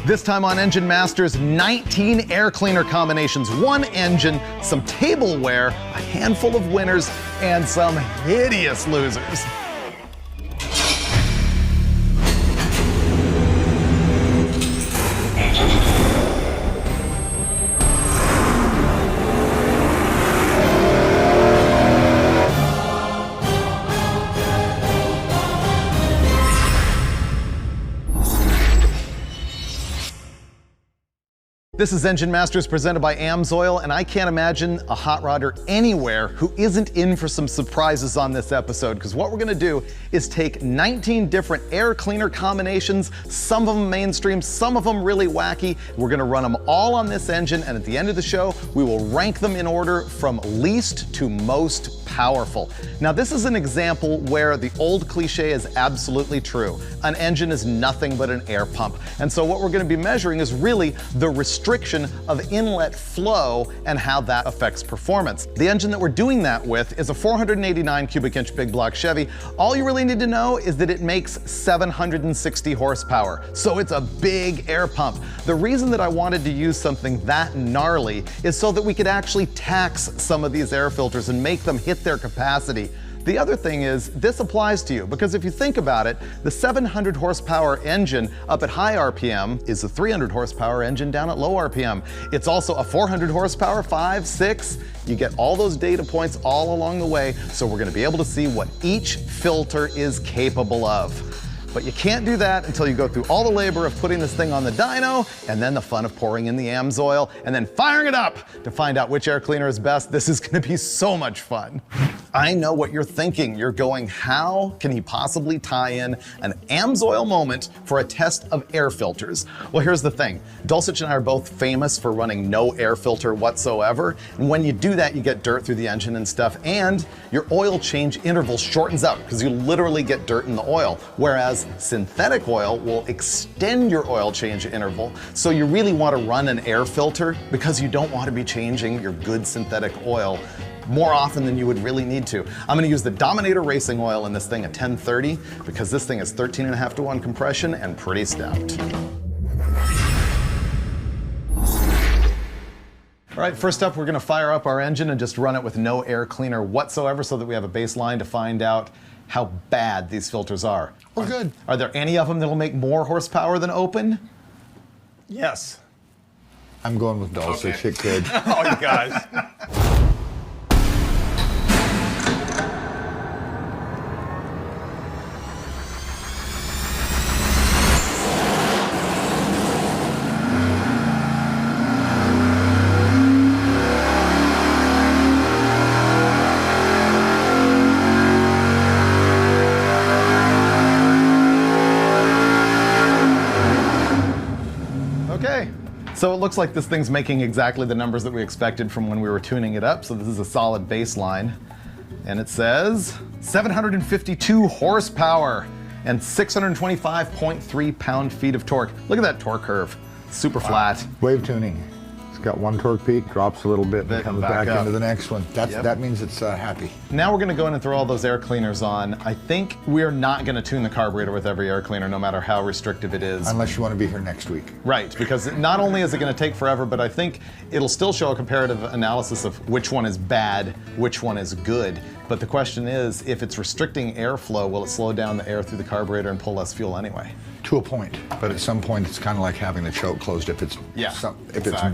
This time on Engine Masters, 19 air cleaner combinations, 1 engine, some tableware, a handful of winners, and some hideous losers. This is Engine Masters presented by AMSOIL, and I can't imagine a hot rodder anywhere who isn't in for some surprises on this episode, because what we're gonna do is take 19 different air cleaner combinations, some of them mainstream, some of them really wacky. We're gonna run them all on this engine, and at the end of the show, we will rank them in order from least to most powerful. Now, this is an example where the old cliche is absolutely true. An engine is nothing but an air pump. And so what we're gonna be measuring is really the restriction of inlet flow and how that affects performance. The engine that we're doing that with is a 489 cubic inch big block Chevy. All you really need to know is that it makes 760 horsepower. So it's a big air pump. The reason that I wanted to use something that gnarly is so that we could actually tax some of these air filters and make them hit their capacity. The other thing is, this applies to you, because if you think about it, the 700 horsepower engine up at high RPM is a 300 horsepower engine down at low RPM. It's also a 400 horsepower, 5, 6. You get all those data points all along the way, so we're gonna be able to see what each filter is capable of. But you can't do that until you go through all the labor of putting this thing on the dyno, and then the fun of pouring in the AMSOIL, and then firing it up to find out which air cleaner is best. This is gonna be so much fun. I know what you're thinking. You're going, how can he possibly tie in an AMSOIL moment for a test of air filters? Well, here's the thing. Dulcich and I are both famous for running no air filter whatsoever. And when you do that, you get dirt through the engine and stuff, and your oil change interval shortens out because you literally get dirt in the oil. Whereas synthetic oil will extend your oil change interval. So you really want to run an air filter because you don't want to be changing your good synthetic oil more often than you would really need to. I'm gonna use the Dominator Racing Oil in this thing at 1030 because this thing is 13.5 to 1 compression and pretty stout. All right, first up, we're gonna fire up our engine and just run it with no air cleaner whatsoever so that we have a baseline to find out how bad these filters are. We're good. Are there any of them that'll make more horsepower than open? Yes. I'm going with Dulcich, okay. It could. Oh, you guys. So it looks like this thing's making exactly the numbers that we expected from when we were tuning it up. So this is a solid baseline. And it says 752 horsepower and 625.3 pound-feet of torque. Look at that torque curve, super flat. Wave tuning. It's got one torque peak, drops a little bit, and comes back into the next one. That means it's happy. Now we're gonna go in and throw all those air cleaners on. I think we're not gonna tune the carburetor with every air cleaner, no matter how restrictive it is. Unless you want to be here next week. Right, because not only is it gonna take forever, but I think it'll still show a comparative analysis of which one is bad, which one is good. But the question is, if it's restricting airflow, will it slow down the air through the carburetor and pull less fuel anyway? To a point, but at some point it's kind of like having the choke closed if it's it's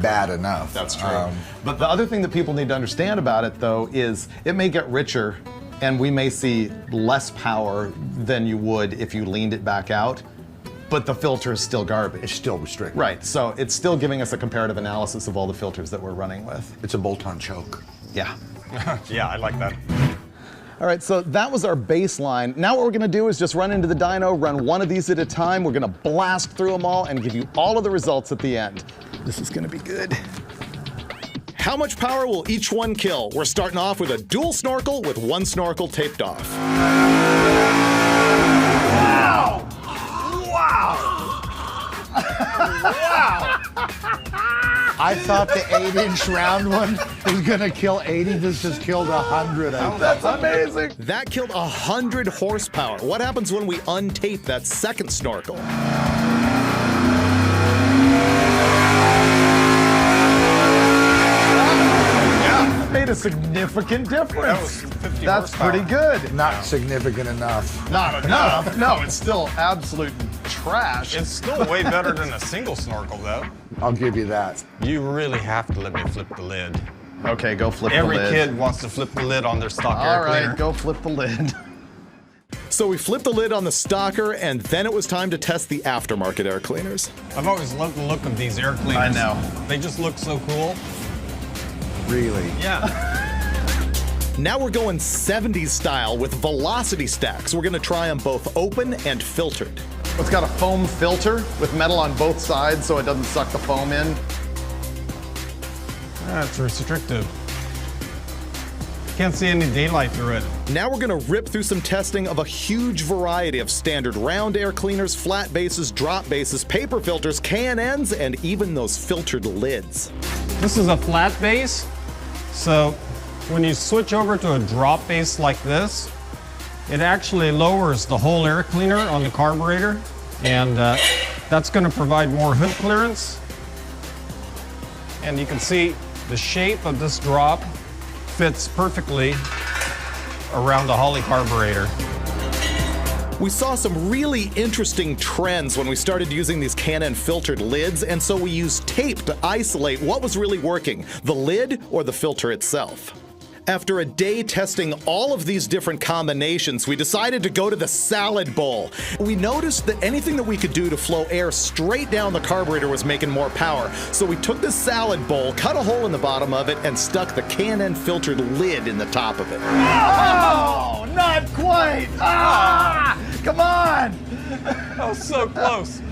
bad enough. That's true. But the other thing that people need to understand about it, though, is it may get richer, and we may see less power than you would if you leaned it back out. But the filter is still garbage. It's still restricted. Right, so it's still giving us a comparative analysis of all the filters that we're running with. It's a bolt-on choke. Yeah. Yeah, I like that. All right, so that was our baseline. Now what we're gonna do is just run into the dyno, run one of these at a time. We're gonna blast through them all and give you all of the results at the end. This is gonna be good. How much power will each one kill? We're starting off with a dual snorkel with one snorkel taped off. Wow! Wow! Wow! I thought the 8-inch round one was gonna kill 80. This just killed 100. That's amazing. That killed 100 horsepower. What happens when we untape that second snorkel? significant difference. That was 50 That's horsepower. pretty good. Not significant enough. Not enough. No, it's still absolute trash. It's still way better than a single snorkel, though. I'll give you that. You really have to let me flip the lid. Okay, go flip Every the lid. kid wants to flip the lid on their stock air All cleaner. right, go flip the lid. So we flipped the lid on the stocker, and then it was time to test the aftermarket air cleaners. I've always loved the look of these air cleaners. I know. They just look so cool. Really. Yeah. Now we're going 70s style with velocity stacks. We're gonna try them both open and filtered. It's got a foam filter with metal on both sides so it doesn't suck the foam in. That's restrictive. Can't see any daylight through it. Now we're gonna rip through some testing of a huge variety of standard round air cleaners, flat bases, drop bases, paper filters, K&Ns, and even those filtered lids. This is a flat base, so when you switch over to a drop base like this, it actually lowers the whole air cleaner on the carburetor, and that's going to provide more hood clearance. And you can see the shape of this drop fits perfectly around the Holley carburetor. We saw some really interesting trends when we started using these K&N filtered lids, and so we used tape to isolate what was really working, the lid or the filter itself. After a day testing all of these different combinations, we decided to go to the salad bowl. We noticed that anything that we could do to flow air straight down the carburetor was making more power. So we took the salad bowl, cut a hole in the bottom of it, and stuck the K&N filtered lid in the top of it. Oh, not quite! Ah! Come on! That was so close.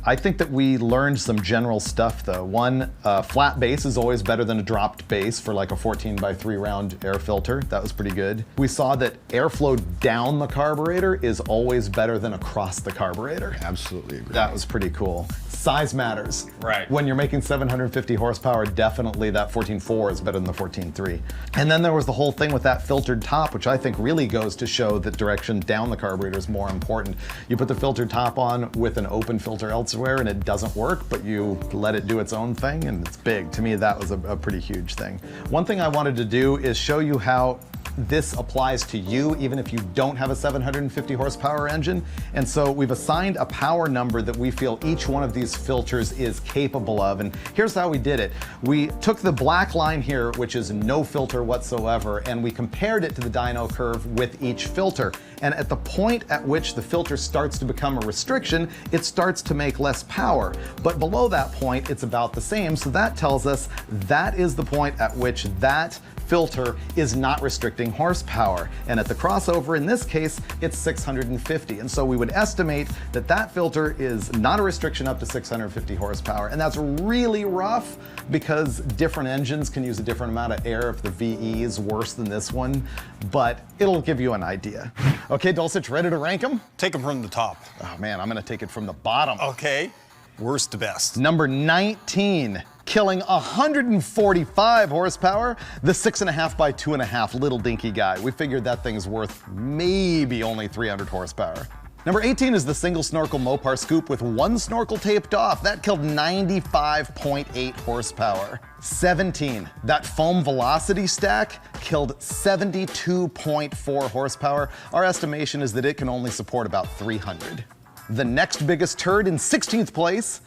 I think that we learned some general stuff though. One, flat base is always better than a dropped base for like a 14x3 round air filter. That was pretty good. We saw that airflow down the carburetor is always better than across the carburetor. Absolutely agree. That was pretty cool. Size matters. Right. When you're making 750 horsepower, definitely that 14.4 is better than the 14.3. And then there was the whole thing with that filtered top, which I think really goes to show that direction down the carburetor is more important. You put the filtered top on with an open filter elsewhere and it doesn't work, but you let it do its own thing and it's big. To me, that was a pretty huge thing. One thing I wanted to do is show you how this applies to you even if you don't have a 750 horsepower engine. And so we've assigned a power number that we feel each one of these filters is capable of. And here's how we did it. We took the black line here, which is no filter whatsoever, and we compared it to the dyno curve with each filter. And at the point at which the filter starts to become a restriction, it starts to make less power. But below that point, it's about the same. So that tells us that is the point at which that filter is not restricting horsepower. And at the crossover, in this case, it's 650. And so we would estimate that that filter is not a restriction up to 650 horsepower. And that's really rough because different engines can use a different amount of air if the VE is worse than this one, but it'll give you an idea. Okay, Dulcich, ready to rank them? Take them from the top. Oh man, I'm gonna take it from the bottom. Okay. Worst to best. Number 19. Killing 145 horsepower, the 6.5 by 2.5 little dinky guy. We figured that thing's worth maybe only 300 horsepower. Number 18 is the single snorkel Mopar scoop with one snorkel taped off. That killed 95.8 horsepower. 17, that foam velocity stack killed 72.4 horsepower. Our estimation is that it can only support about 300. The next biggest turd in 16th place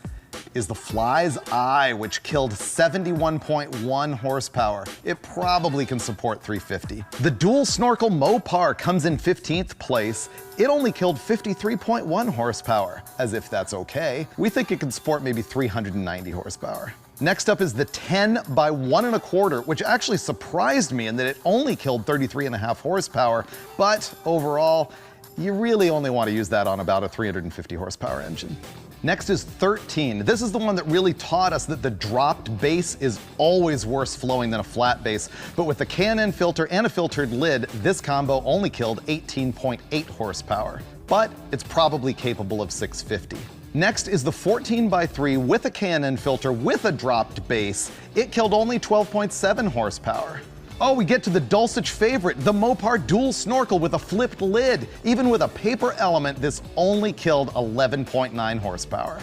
is the Fly's Eye, which killed 71.1 horsepower. It probably can support 350. The dual snorkel Mopar comes in 15th place. It only killed 53.1 horsepower, as if that's okay. We think it can support maybe 390 horsepower. Next up is the 10 by 1.25, which actually surprised me in that it only killed 33.5 horsepower, but overall, you really only want to use that on about a 350 horsepower engine. Next is 13. This is the one that really taught us that the dropped base is always worse flowing than a flat base. But with the K&N filter and a filtered lid, this combo only killed 18.8 horsepower. But it's probably capable of 650. Next is the 14 by 3 with a K&N filter with a dropped base. It killed only 12.7 horsepower. Oh, we get to the Dulcich favorite, the Mopar dual snorkel with a flipped lid. Even with a paper element, this only killed 11.9 horsepower.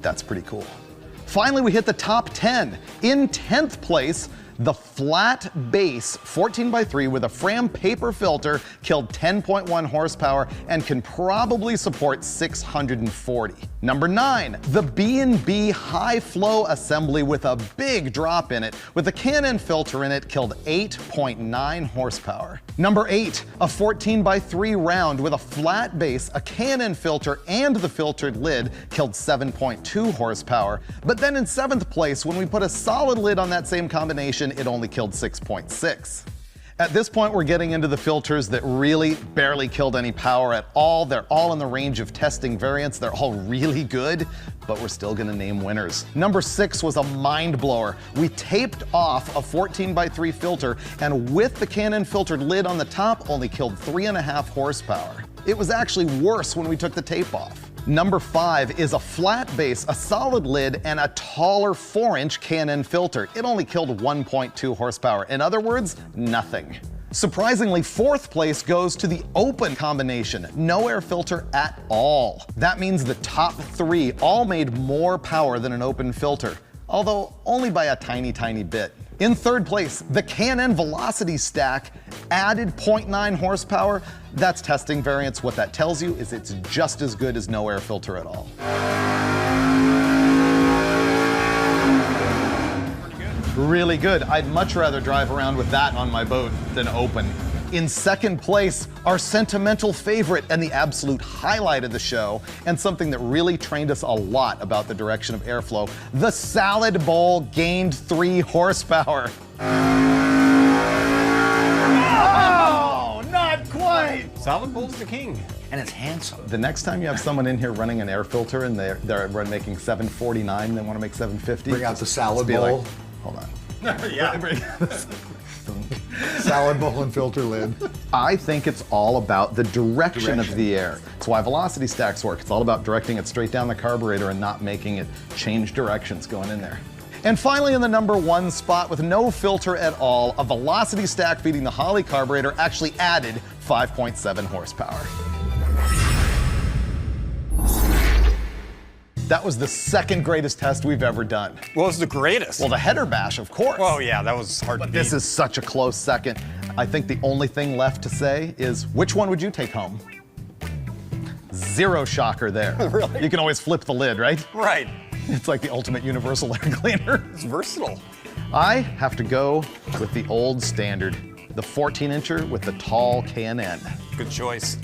That's pretty cool. Finally, we hit the top 10. In 10th place, The flat base 14x3 with a Fram paper filter killed 10.1 horsepower and can probably support 640. Number 9, the B&B high flow assembly with a big drop in it with a Can-N filter in it killed 8.9 horsepower. Number 8, a 14x3 round with a flat base, a Can-N filter, and the filtered lid killed 7.2 horsepower. But then in 7th place, when we put a solid lid on that same combination, it only killed 6.6. At this point, we're getting into the filters that really barely killed any power at all. They're all in the range of testing variants. They're all really good, but we're still gonna name winners. Number 6 was a mind blower. We taped off a 14x3 filter, and with the Can-N filtered lid on the top, only killed 3.5 horsepower. It was actually worse when we took the tape off. Number 5 is a flat base, a solid lid, and a taller 4-inch Can-N filter. It only killed 1.2 horsepower. In other words, nothing. Surprisingly, 4th place goes to the open combination. No air filter at all. That means the top 3 all made more power than an open filter, although only by a tiny, tiny bit. In 3rd place, the Can-N Velocity Stack added 0.9 horsepower. That's testing variants. What that tells you is it's just as good as no air filter at all. Really good. I'd much rather drive around with that on my boat than open. In 2nd place, our sentimental favorite and the absolute highlight of the show, and something that really trained us a lot about the direction of airflow, the Salad Bowl gained 3 horsepower. Oh, not quite! Salad Bowl's the king. And it's handsome. The next time you have someone in here running an air filter and they're making 749, they want to make 750. Bring out the salad be bowl. like, hold on. Salad bowl and filter lid. I think it's all about the direction of the air. It's why velocity stacks work. It's all about directing it straight down the carburetor and not making it change directions going in there. And finally, in the number 1 spot with no filter at all, a velocity stack feeding the Holley carburetor actually added 5.7 horsepower. That was the 2nd greatest test we've ever done. What was the greatest? Well, the header bash, of course. Oh yeah, that was hard to beat. This is such a close second. I think the only thing left to say is, which one would you take home? 0 shocker there. Really? You can always flip the lid, right? Right. It's like the ultimate universal air cleaner. It's versatile. I have to go with the old standard, the 14-incher with the tall Can-N. Good choice.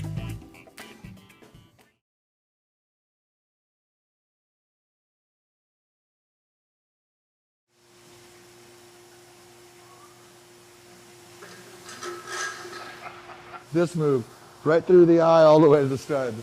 This move, right through the eye all the way to the stud.